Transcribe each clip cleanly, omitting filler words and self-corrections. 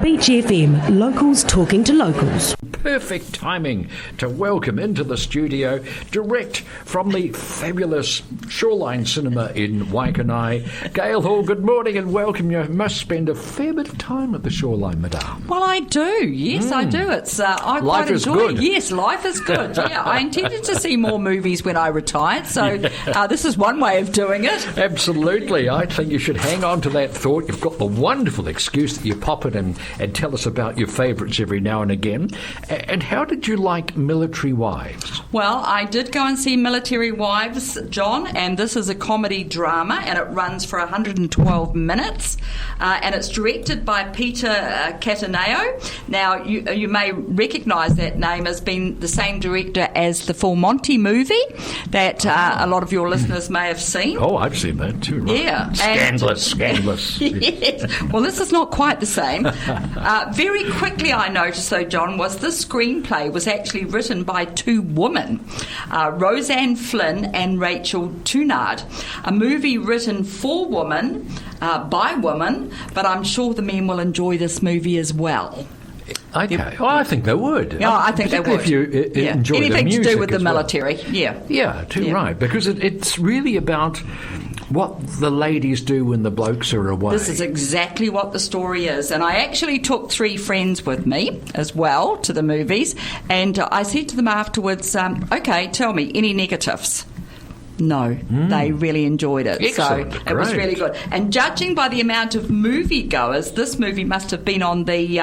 Beach FM, locals talking to locals. Perfect timing to welcome into the studio, direct from the fabulous Shoreline Cinema in Waikanae, Gail Hall. Good morning and welcome. You must spend a fair bit of time at the Shoreline, madame. Well, I do. Yes, I do. It's I life quite is enjoy good. it. Yes, life is good. Yeah, I intended to see more movies when I retired, so this is one way of doing it. Absolutely. I think you should hang on to that thought. You've got the wonderful excuse that you pop it and tell us about your favourites every now and again. And how did you like Military Wives? Well, I did go and see Military Wives, John, and this is a comedy drama, and it runs for 112 minutes, and it's directed by Peter Cataneo. Now, you may recognise that name as being the same director as the Full Monty movie that a lot of your listeners may have seen. Oh, I've seen that too. Right? Yeah. Scandalous. Yes. Well, this is not quite the same. Very quickly, I noticed, though, John, was this screenplay was actually written by two women, Roseanne Flynn and Rachel Tunard. A movie written for women, by women, but I'm sure the men will enjoy this movie as well. Okay. Well, I think they would. Yeah, I think they would. If you enjoy anything the music to do with the as well. military. Yeah. Yeah, right. Because it's really about what the ladies do when the blokes are away. This is exactly what the story is. And I actually took 3 friends with me as well to the movies. And I said to them afterwards, okay, tell me, any negatives? No, they really enjoyed it. Excellent. So it was really good. And judging by the amount of moviegoers, this movie must have been on the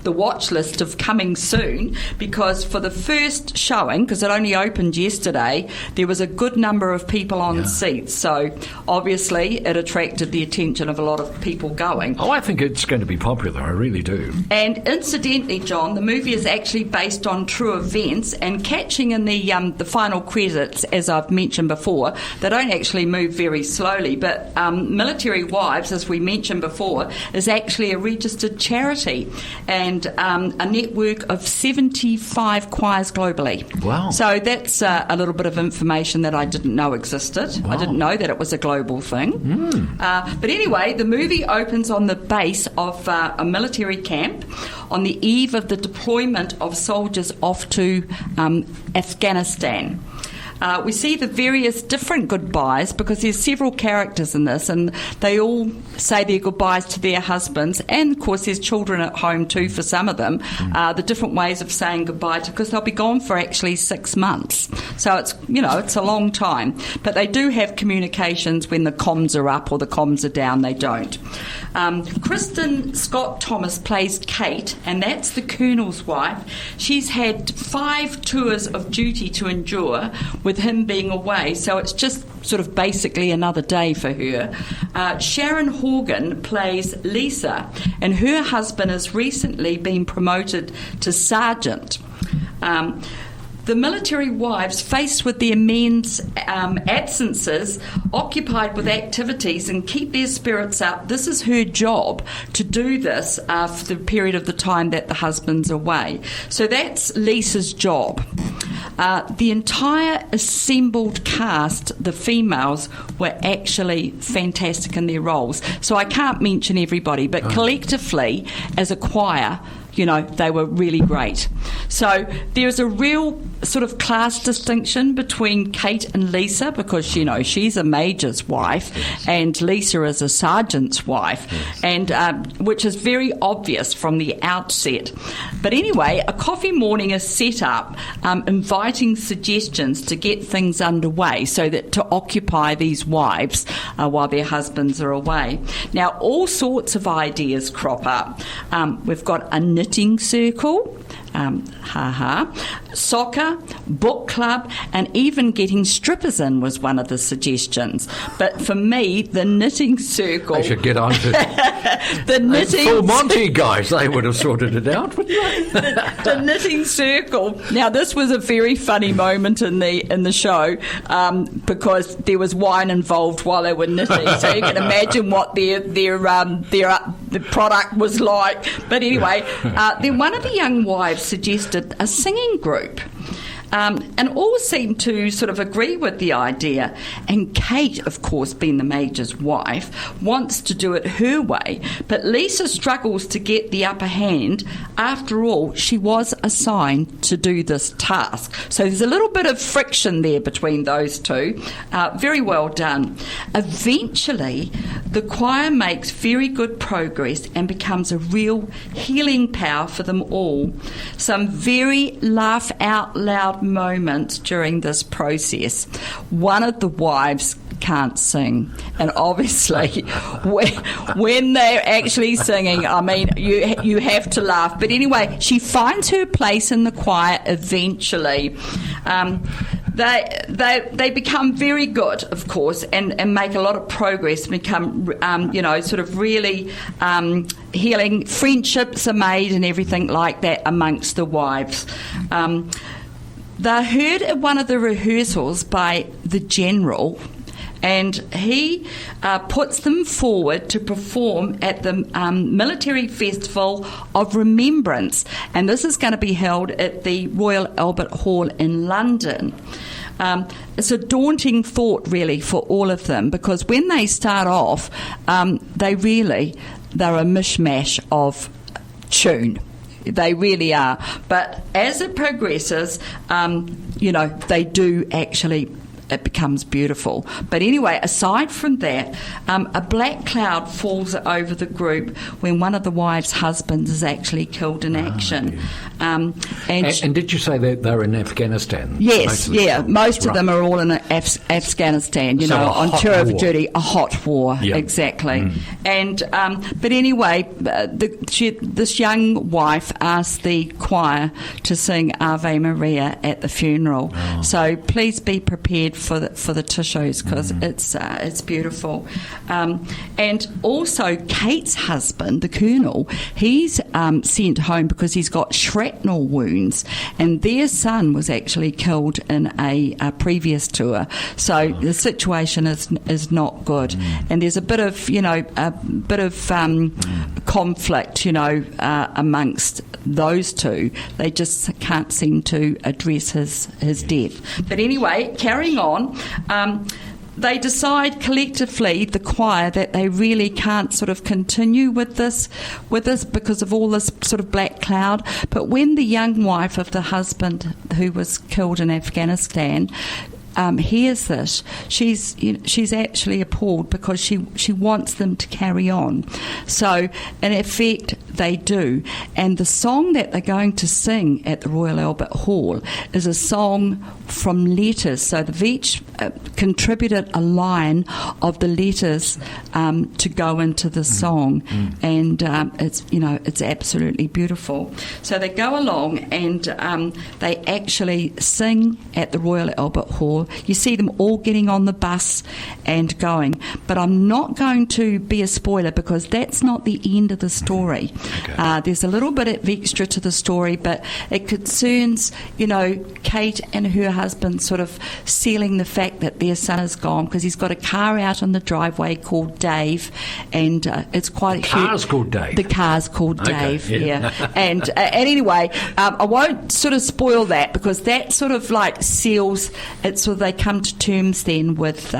watch list of coming soon, because for the first showing, because it only opened yesterday, there was a good number of people on seats. So obviously it attracted the attention of a lot of people going. Oh, I think it's going to be popular. I really do. And incidentally, John, the movie is actually based on true events, and catching in the final credits, as I've mentioned before, they don't actually move very slowly, but Military Wives, as we mentioned before, is actually a registered charity and a network of 75 choirs globally. Wow. So that's a little bit of information that I didn't know existed. Wow. I didn't know that it was a global thing. But anyway, the movie opens on the base of a military camp on the eve of the deployment of soldiers off to Afghanistan. We see the various different goodbyes, because there's several characters in this, and they all say their goodbyes to their husbands, and of course there's children at home too for some of them. The different ways of saying goodbye, because they'll be gone for actually 6 months, so it's a long time. But they do have communications when the comms are up or the comms are down. They don't. Kristen Scott Thomas plays Kate, and that's the Colonel's wife. She's had 5 tours of duty to endure with him being away, so it's just sort of basically another day for her. Sharon Horgan plays Lisa, and her husband has recently been promoted to sergeant. The military wives, faced with their men's absences, occupied with activities and keep their spirits up. This is her job, to do this for the period of the time that the husband's away. So that's Lisa's job. The entire assembled cast, the females, were actually fantastic in their roles. So I can't mention everybody, but collectively, as a choir, they were really great. So there's a real sort of class distinction between Kate and Lisa, because, she's a major's wife and Lisa is a sergeant's wife, and which is very obvious from the outset. But anyway, a coffee morning is set up, inviting suggestions to get things underway, so that to occupy these wives while their husbands are away. Now, all sorts of ideas crop up. We've got a knitting circle, soccer, book club, and even getting strippers in was one of the suggestions. But for me, the knitting circle... They should get on to the knitting... Full Monty guys, they would have sorted it out, wouldn't they? the knitting circle. Now, this was a very funny moment in the show, because there was wine involved while they were knitting, so you can imagine what the product was like. But anyway, then one of the young wives suggested a singing group. And all seem to sort of agree with the idea. And Kate, of course, being the Major's wife, wants to do it her way. But Lisa struggles to get the upper hand. After all, she was assigned to do this task. So there's a little bit of friction there between those two. Very well done. Eventually, the choir makes very good progress and becomes a real healing power for them all. Some very laugh out loud moments during this process. One of the wives can't sing, and obviously when they're actually singing, I mean, you have to laugh. But anyway, she finds her place in the choir eventually. They become very good, of course, and make a lot of progress, become, sort of really healing. Friendships are made and everything like that amongst the wives. They're heard at one of the rehearsals by the General, and he puts them forward to perform at the Military Festival of Remembrance, and this is going to be held at the Royal Albert Hall in London. It's a daunting thought, really, for all of them, because when they start off, they're a mishmash of tune. They really are. But as it progresses, they do actually, it becomes beautiful. But anyway, aside from that, a black cloud falls over the group when one of the wives' husbands is actually killed in action. And did you say that they're in Afghanistan? Yes, most of them are all in Afghanistan, on tour of duty, a hot war, exactly. And but anyway, this young wife asked the choir to sing Ave Maria at the funeral. So please be prepared for the tissues, because it's beautiful. And also Kate's husband, the Colonel, he's sent home because he's got shrapnel wounds, and their son was actually killed in a previous tour. So the situation is not good, and there's a bit of conflict, amongst those two. They just can't seem to address his death. But anyway, carrying on. They decide collectively, the choir, that they really can't sort of continue with this because of all this sort of black cloud. But when the young wife of the husband who was killed in Afghanistan hears this, she's actually appalled, because she wants them to carry on. So in effect they do, and the song that they're going to sing at the Royal Albert Hall is a song from letters. So they've each contributed a line of the letters to go into the song, and it's absolutely beautiful. So they go along and they actually sing at the Royal Albert Hall. You see them all getting on the bus and going. But I'm not going to be a spoiler, because that's not the end of the story. Okay. There's a little bit of extra to the story, but it concerns, Kate and her husband sort of sealing the fact that their son is gone, because he's got a car out on the driveway called Dave, and it's quite a huge... The car's called Dave? The car's called Dave, yeah. And anyway, I won't sort of spoil that, because that sort of like seals it, so they come to terms then with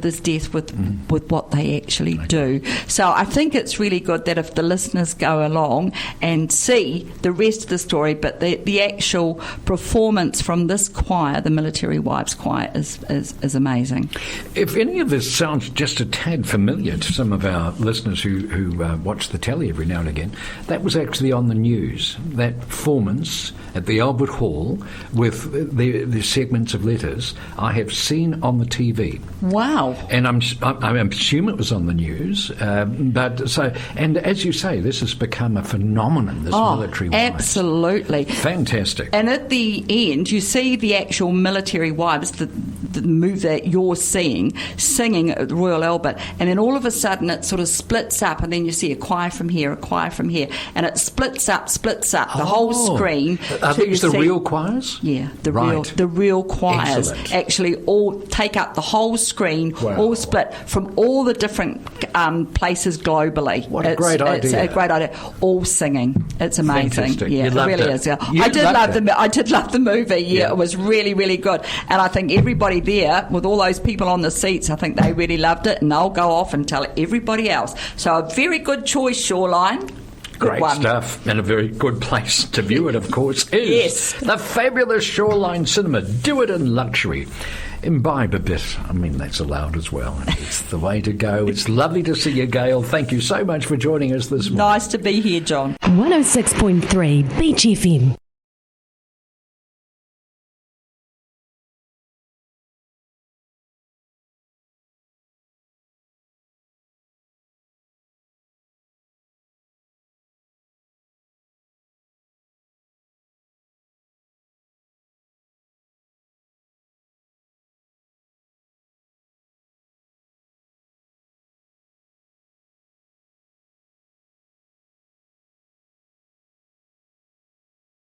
his death, with what they actually do. So I think it's really good that if the listeners go along and see the rest of the story, but the actual performance from this choir, the Military Wives Choir, is amazing. If any of this sounds just a tad familiar to some of our listeners who watch the telly every now and again, that was actually on the news. That performance at the Albert Hall with the segments of letters, I have seen on the TV. Wow. And I assume it was on the news, and as you say, this has become a phenomenon, this Military Wives. Absolutely. Fantastic. And at the end, you see the actual Military Wives, the move that you're seeing, singing at the Royal Albert, and then all of a sudden it sort of splits up, and then you see a choir from here, and it splits up the whole screen. Are these the real choirs? Yeah, the real choirs. Excellent. Actually all take up the whole screen screen, Wow. all split from all the different places globally. What a great idea. It's a great idea. All singing. It's amazing. Fantastic. Yeah, You it loved really it. is. Yeah. You I did loved it. I did love the movie. Yeah, Yeah. it was really, really good. And I think everybody there, with all those people on the seats, I think they really loved it, and they'll go off and tell everybody else. So a very good choice, Shoreline. Good Great one. stuff, and a very good place to view it, of course, is Yes. the fabulous Shoreline Cinema. Do it in luxury. Imbibe a bit. I mean, that's allowed as well. It's the way to go. It's lovely to see you, Gail. Thank you so much for joining us this morning. Nice to be here, John. 106.3 Beach FM.